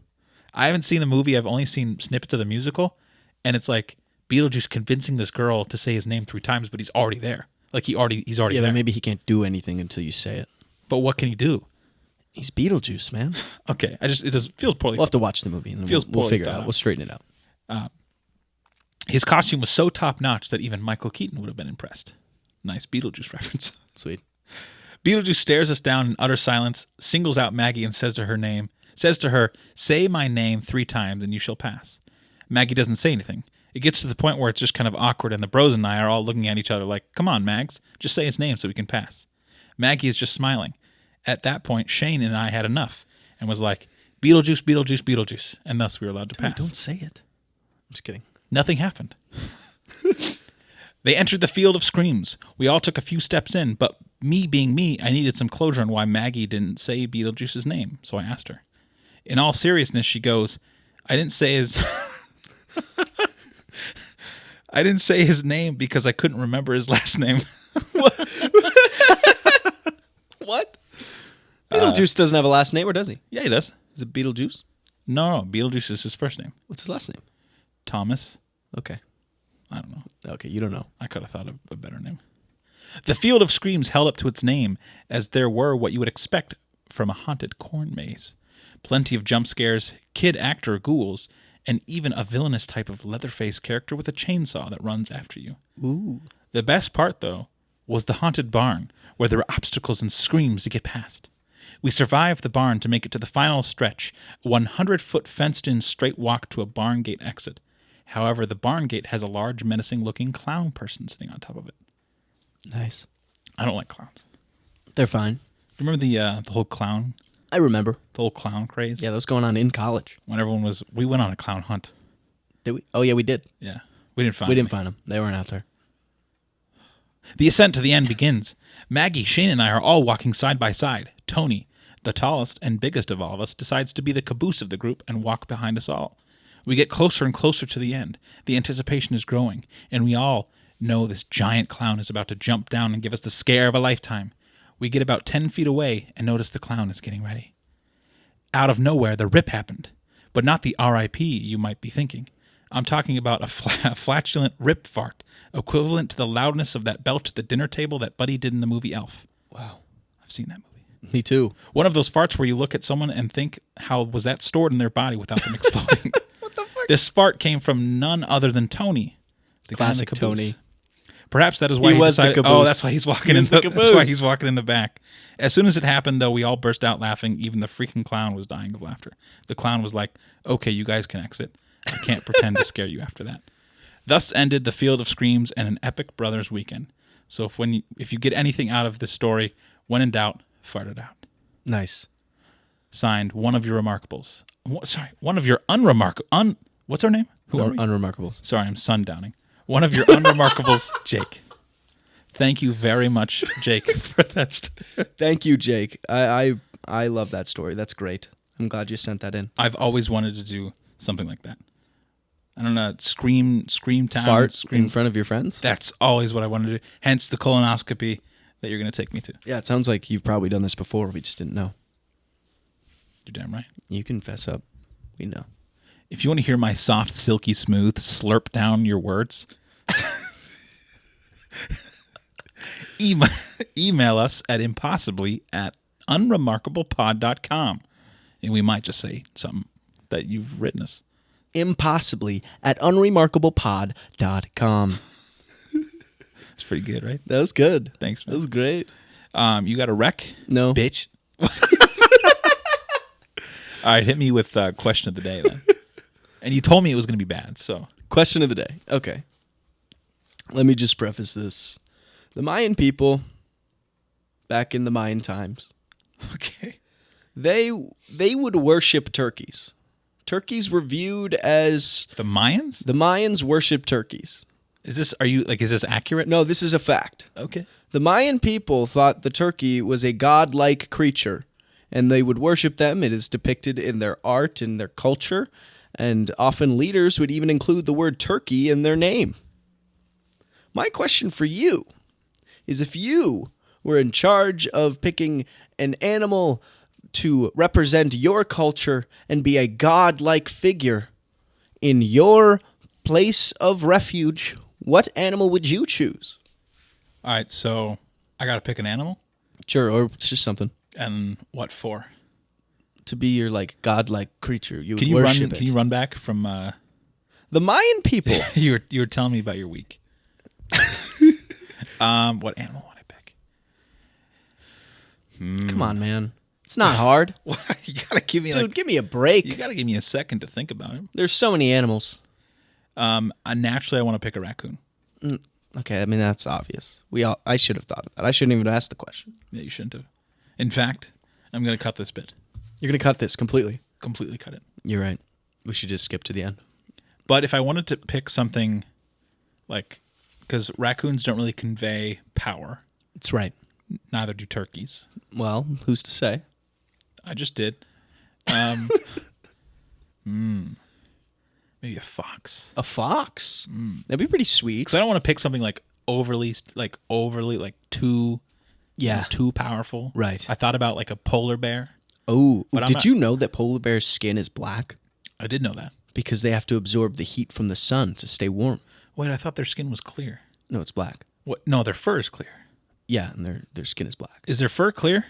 I haven't seen the movie. I've only seen snippets of the musical, and it's like Beetlejuice convincing this girl to say his name 3 times, but he's already there. Like he's already Yeah, there. but maybe he can't do anything until you say it. But what can he do? He's Beetlejuice, man. Okay, it just feels poorly. We'll have to watch the movie and then Feels we'll poorly figure it thought out. out. We'll straighten it out. His costume was so top notch that even Michael Keaton would have been impressed. Nice Beetlejuice reference. Sweet. Beetlejuice stares us down in utter silence, singles out Maggie and says to her, "Say my name 3 times and you shall pass." Maggie doesn't say anything. It gets to the point where it's just kind of awkward, and the bros and I are all looking at each other like, "Come on, Mags, just say his name so we can pass." Maggie is just smiling. At that point, Shane and I had enough and was like, "Beetlejuice, Beetlejuice, Beetlejuice," and thus we were allowed to pass. Don't say it. I'm just kidding. Nothing happened. They entered the field of screams. We all took a few steps in, but me being me, I needed some closure on why Maggie didn't say Beetlejuice's name, so I asked her. In all seriousness, she goes, I didn't say his name because I couldn't remember his last name. What? Beetlejuice doesn't have a last name, or does he? Yeah, he does. Is it Beetlejuice? No, Beetlejuice is his first name. What's his last name? Thomas. Okay. I don't know. Okay, you don't know. I could have thought of a better name. The field of screams held up to its name, as there were what you would expect from a haunted corn maze. Plenty of jump scares, kid actor ghouls, and even a villainous type of Leatherface character with a chainsaw that runs after you. Ooh. The best part, though, was the haunted barn, where there were obstacles and screams to get past. We survived the barn to make it to the final stretch, a 100-foot fenced-in straight walk to a barn gate exit. However, the barn gate has a large, menacing-looking clown person sitting on top of it. Nice. I don't like clowns. They're fine. Remember the whole clown, I remember. the whole clown craze? Yeah, that was going on in college. When we went on a clown hunt. Did we? Oh, yeah, we did. Yeah, we didn't find. We didn't find them. They weren't out there. The ascent to the end begins. Maggie, Shane, and I are all walking side by side. Tony, the tallest and biggest of all of us, decides to be the caboose of the group and walk behind us all. We get closer and closer to the end. The anticipation is growing, and we all know this giant clown is about to jump down and give us the scare of a lifetime. We get about 10 feet away and notice the clown is getting ready. Out of nowhere, the rip happened, but not the R.I.P. you might be thinking. I'm talking about a flatulent rip fart, equivalent to the loudness of that belch at the dinner table that Buddy did in the movie Elf. Wow. I've seen that movie. Me too. One of those farts where you look at someone and think, how was that stored in their body without them exploding? What the fuck? This fart came from none other than Tony. The guy in the Classic caboose. Tony. Perhaps that is why He he was the decided. caboose. Oh, that's why he's walking He in was the That's why caboose. he's walking in the back. As soon as it happened, though, we all burst out laughing. Even the freaking clown was dying of laughter. The clown was like, "Okay, you guys can exit. I can't pretend to scare you after that." Thus ended the Field of Screams and an epic brothers weekend. So if you get anything out of this story, when in doubt, fart it out. Nice. Signed, one of your remarkables. One of your unremarkable. What's our name? Who are we? Unremarkable. Sorry, I'm sundowning. One of your unremarkables, Jake. Thank you very much, Jake, for that. Thank you, Jake. I love that story. That's great. I'm glad you sent that in. I've always wanted to do something like that. I don't know, scream time. Fart scream in front of your friends? That's always what I wanted to do. Hence the colonoscopy that you're going to take me to. Yeah, it sounds like you've probably done this before. We just didn't know. You're damn right. You can fess up. We know. If you want to hear my soft, silky smooth slurp down your words, email us at impossibly@unremarkablepod.com. And we might just say something that you've written us. Impossibly@unremarkablepod.com. It's pretty good, right? That was good. Thanks, man. That was great. You got a wreck? No. Bitch. All right, hit me with question of the day then. And you told me it was going to be bad, so. Question of the day. Okay. Let me just preface this. The Mayan people, back in the Mayan times, Okay. They would worship turkeys. Turkeys were viewed as The Mayans? the Mayans worship turkeys. Is this accurate? No, this is a fact. Okay. The Mayan people thought the turkey was a godlike creature, and they would worship them. It is depicted in their art and their culture, and often leaders would even include the word turkey in their name. My question for you is, if you were in charge of picking an animal to represent your culture and be a godlike figure in your place of refuge, what animal would you choose? All right, so I got to pick an animal. Sure, or it's just something. And what for? To be your like godlike creature, you Can would you worship run? it. Can you run back from? The Mayan people. You were telling me about your week. What animal would I pick? Come on, man. It's not hard. You gotta give me Dude, give me a break. You gotta give me a second to think about it. There's so many animals. Naturally, I want to pick a raccoon. Okay, I mean, that's obvious. I should have thought of that. I shouldn't even ask the question. Yeah, you shouldn't have. In fact, I'm gonna cut this bit. You're going to cut this completely. Completely cut it. You're right. We should just skip to the end. But if I wanted to pick something, like, because raccoons don't really convey power. That's right. Neither do turkeys. Well, who's to say? I just did. Maybe a fox. A fox? That'd be pretty sweet. Because I don't want to pick something like overly too, too powerful. Right. I thought about like a polar bear. Oh, But I'm did not- you know that polar bear's skin is black? I did know that. Because they have to absorb the heat from the sun to stay warm. Wait, I thought their skin was clear. No, it's black. What? No, their fur is clear. Yeah, and their skin is black. Is their fur clear?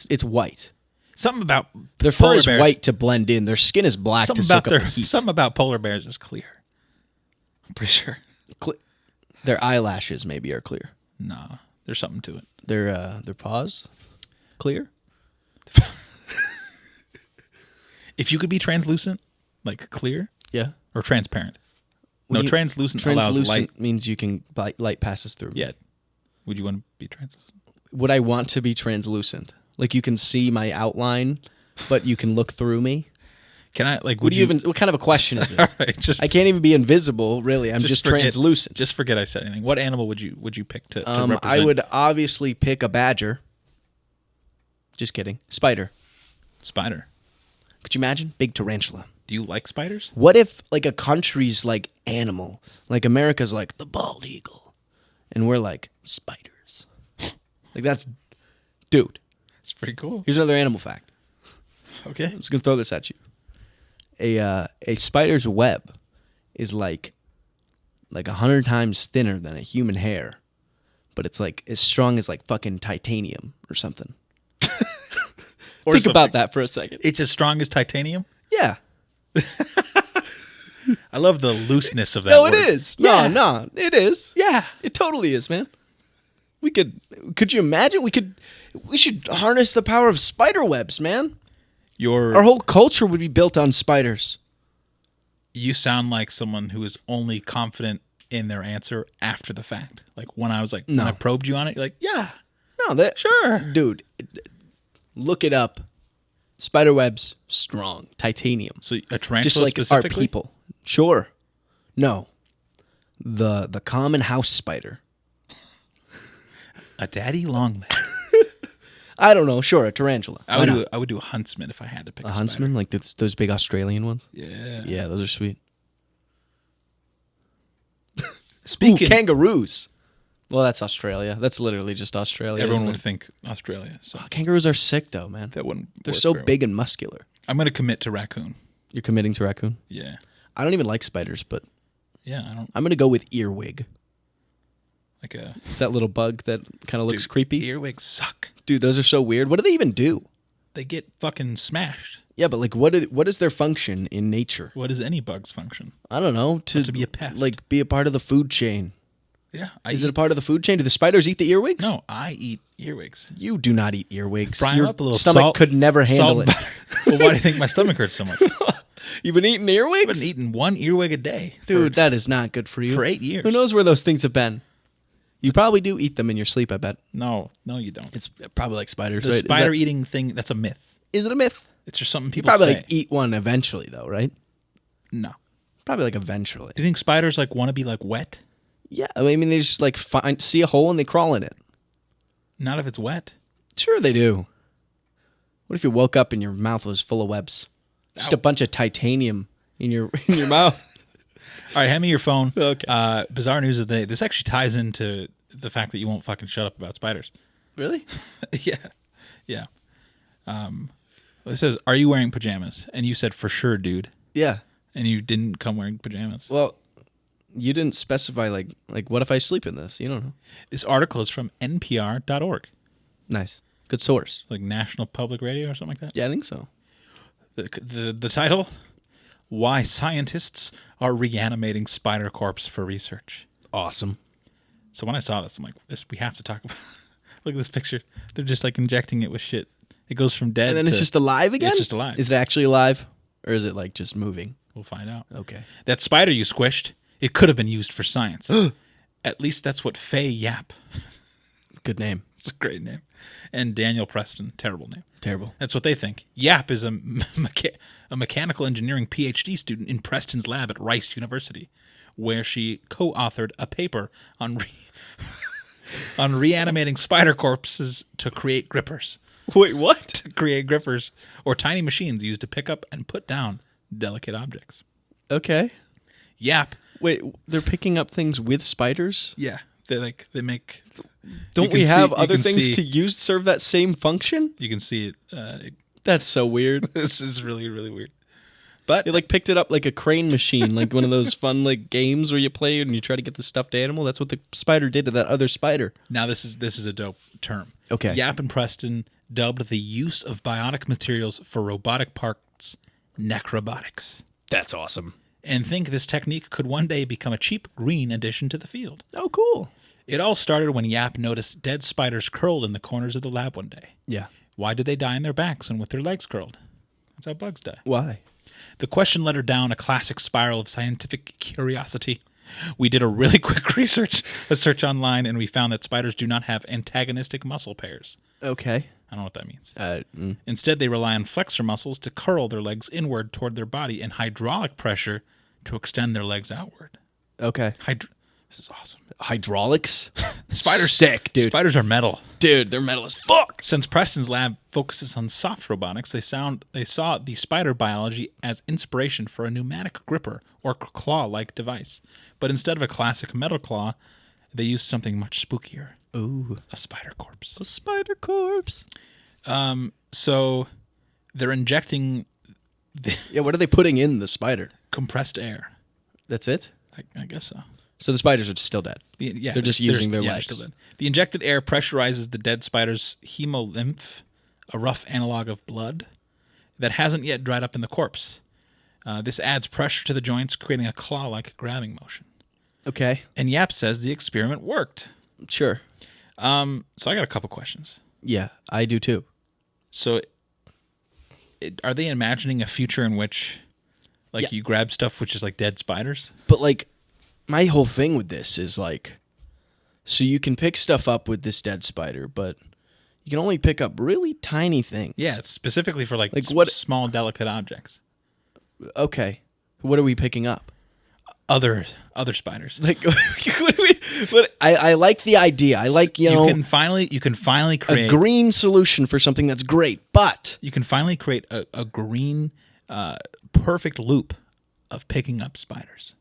It's white. Something about Their fur polar is bears- white to blend in. Their skin is black to soak up the heat. Something about polar bears is clear. I'm pretty sure. Their eyelashes maybe are clear. Nah, there's something to it. Their paws clear. If you could be translucent, like clear, Yeah. or transparent. What No, do you- translucent allows light. means you can light passes through. Yeah. Would you want to be translucent? Would I want to be translucent? Like you can see my outline, but you can look through me. Can I like? What kind of a question is this? All right, just I can't even be invisible, really. I'm just forget- translucent. Just forget I said anything. What animal would you pick to represent? I would obviously pick a badger. Just kidding. Spider. Spider. Could you imagine? Big tarantula. Do you like spiders? What if like a country's like animal, like America's like the bald eagle, and we're like spiders? Like that's, dude. It's pretty cool. Here's another animal fact. Okay. I'm just gonna throw this at you. A spider's web is like 100 times thinner than a human hair, but it's like as strong as like fucking titanium or something. Think about that for a second. It's as strong as titanium. Yeah. I love the looseness of that. No, word. it is. Yeah. No, it is. Yeah. It totally is, man. Could you imagine? We should harness the power of spider webs, man. Our whole culture would be built on spiders. You sound like someone who is only confident in their answer after the fact. Like when I was like, when I probed you on it, you're like, yeah. No, that Sure. dude. Look it up. Spider webs, strong, titanium. So a tarantula Just like our specifically? people. Sure. No. The common house spider. A daddy long leg. I don't know. Sure, a tarantula. I would do a huntsman if I had to pick a huntsman, like those big Australian ones. Yeah. Yeah, those are sweet. Speaking, kangaroos. Well, that's Australia. That's literally just Australia. everyone isn't would it? think Australia. So Kangaroos are sick, though, man. that wouldn't. They're work so very big and muscular. well. I'm gonna commit to raccoon. You're committing to raccoon? Yeah. I don't even like spiders, but Yeah. I don't I'm going to go with earwig. like a. It's that little bug that kind of looks creepy. Earwigs suck. Dude, those are so weird. What do they even do? They get fucking smashed. Yeah, but like, what is their function in nature? What is any bug's function? I don't know. To be a pest. Like, be a part of the food chain. Yeah. Is it a part of the food chain? Do the spiders eat the earwigs? No, I eat earwigs. You do not eat earwigs. Fry 'em Your up a little stomach salt- could never handle it. butter. Well, why do you think my stomach hurts so much? You've been eating earwigs? I've been eating one earwig a day. Dude, that is not good for you. for 8 years. Who knows where those things have been? You probably do eat them in your sleep, I bet. No, you don't. It's probably like spiders, The right? spider eating thing, that's a myth. Is it a myth? It's just something You people probably say. like eat one eventually, though, right? No. Probably like eventually. Do you think spiders like want to be like wet? Yeah, I mean they just like see a hole and they crawl in it. Not if it's wet. Sure they do. What if you woke up and your mouth was full of webs? Just a bunch of titanium in your mouth. All right, hand me your phone. Okay. Bizarre news of the day. This actually ties into the fact that you won't fucking shut up about spiders. Really? Yeah. It says, "Are you wearing pajamas?" And you said, "For sure, dude." Yeah. And you didn't come wearing pajamas. Well, you didn't specify like what if I sleep in this? You don't know. This article is from npr.org. Nice. Good source. Like National Public Radio or something like that. Yeah, I think so. The title, "Why Scientists Are Reanimating Spider Corpse for Research." Awesome. So when I saw this, I'm like, "This we have to talk about." Look at this picture. They're just like injecting it with shit. It goes from dead And then it's just alive again? It's just alive. Is it actually alive? Or is it like just moving? We'll find out. Okay. That spider you squished, it could have been used for science. At least that's what Faye Yap. Good name. It's a great name. And Daniel Preston, terrible name. Terrible. That's what they think. Yap is a mechanical engineering PhD student in Preston's lab at Rice University, where she co-authored a paper on on reanimating spider corpses to create grippers. Wait, what? To create grippers, or tiny machines used to pick up and put down delicate objects. Okay. Yap. Wait, they're picking up things with spiders? Yeah. They make... Don't we have other things to use serve that same function? You can see it. That's so weird. This is really, really weird. But It like picked it up like a crane machine, like one of those fun like games where you play and you try to get the stuffed animal. That's what the spider did to that other spider. now this is a dope term. Okay. Yap and Preston dubbed the use of bionic materials for robotic parts necrobotics, That's awesome. and think this technique could one day become a cheap green addition to the field. Oh, cool. It all started when Yap noticed dead spiders curled in the corners of the lab one day. Yeah. Why did they die on their backs and with their legs curled? That's how bugs die. Why? The question led her down a classic spiral of scientific curiosity. We did a really quick search online, and we found that spiders do not have antagonistic muscle pairs. Okay. I don't know what that means. Mm. Instead, they rely on flexor muscles to curl their legs inward toward their body and hydraulic pressure to extend their legs outward. Okay. This is awesome. Hydraulics? Spiders Sick, dude. Spiders are metal. Dude, they're metal as fuck. Since Preston's lab focuses on soft robotics, they saw the spider biology as inspiration for a pneumatic gripper or claw-like device. But instead of a classic metal claw, they used something much spookier. Ooh. A spider corpse. A spider corpse. So they're injecting the Yeah, what are they putting in the spider? compressed air. That's it? I guess so. So the spiders are still dead. They're just using their legs. Still dead. The injected air pressurizes the dead spider's hemolymph, a rough analog of blood, that hasn't yet dried up in the corpse. This adds pressure to the joints, creating a claw-like grabbing motion. Okay. And Yap says the experiment worked. Sure. So I got a couple questions. Yeah, I do too. So are they imagining a future in which you grab stuff which is like dead spiders? But like, my whole thing with this is like, so you can pick stuff up with this dead spider, but you can only pick up really tiny things. Yeah, it's specifically for what small, delicate objects. Okay. What are we picking up? Other spiders. Like, I like the idea. I like, you can finally create a green solution for something that's great, but you can finally create a green, perfect loop of picking up spiders.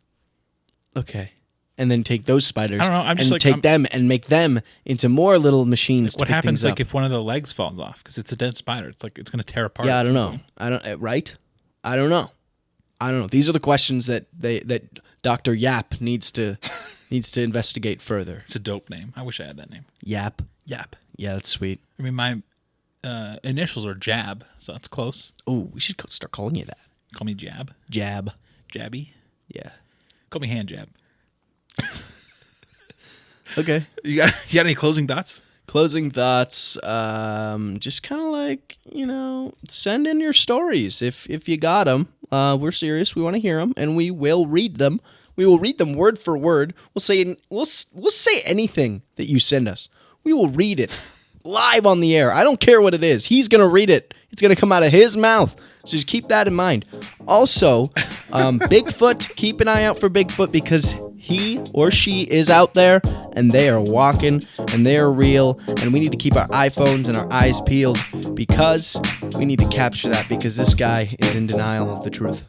Okay. And then take those spiders I don't know, I'm just and like- take I'm- them and make them into more little machines. What to pick happens things up. if one of the legs falls off? Because it's a dead spider. It's like it's going to tear apart. Yeah, I at don't some know. point. I don't right? I don't know. These are the questions that Dr. Yap needs to investigate further. It's a dope name. I wish I had that name. Yap. Yap. Yeah, that's sweet. I mean, my initials are Jab, so that's close. Oh, we should start calling you that. Call me Jab. Jab. Jabby. Yeah. Call me Hand Jab. Okay. You got any closing thoughts? Closing thoughts. Just kind of like, send in your stories if you got them. We're serious. We want to hear them, and we will read them. We will read them word for word. We'll say anything that you send us. We will read it live on the air. I don't care what it is. He's going to read it. It's going to come out of his mouth. So just keep that in mind. Also, Bigfoot, keep an eye out for Bigfoot because he or she is out there and they are walking and they are real. And we need to keep our iPhones and our eyes peeled because we need to capture that because this guy is in denial of the truth.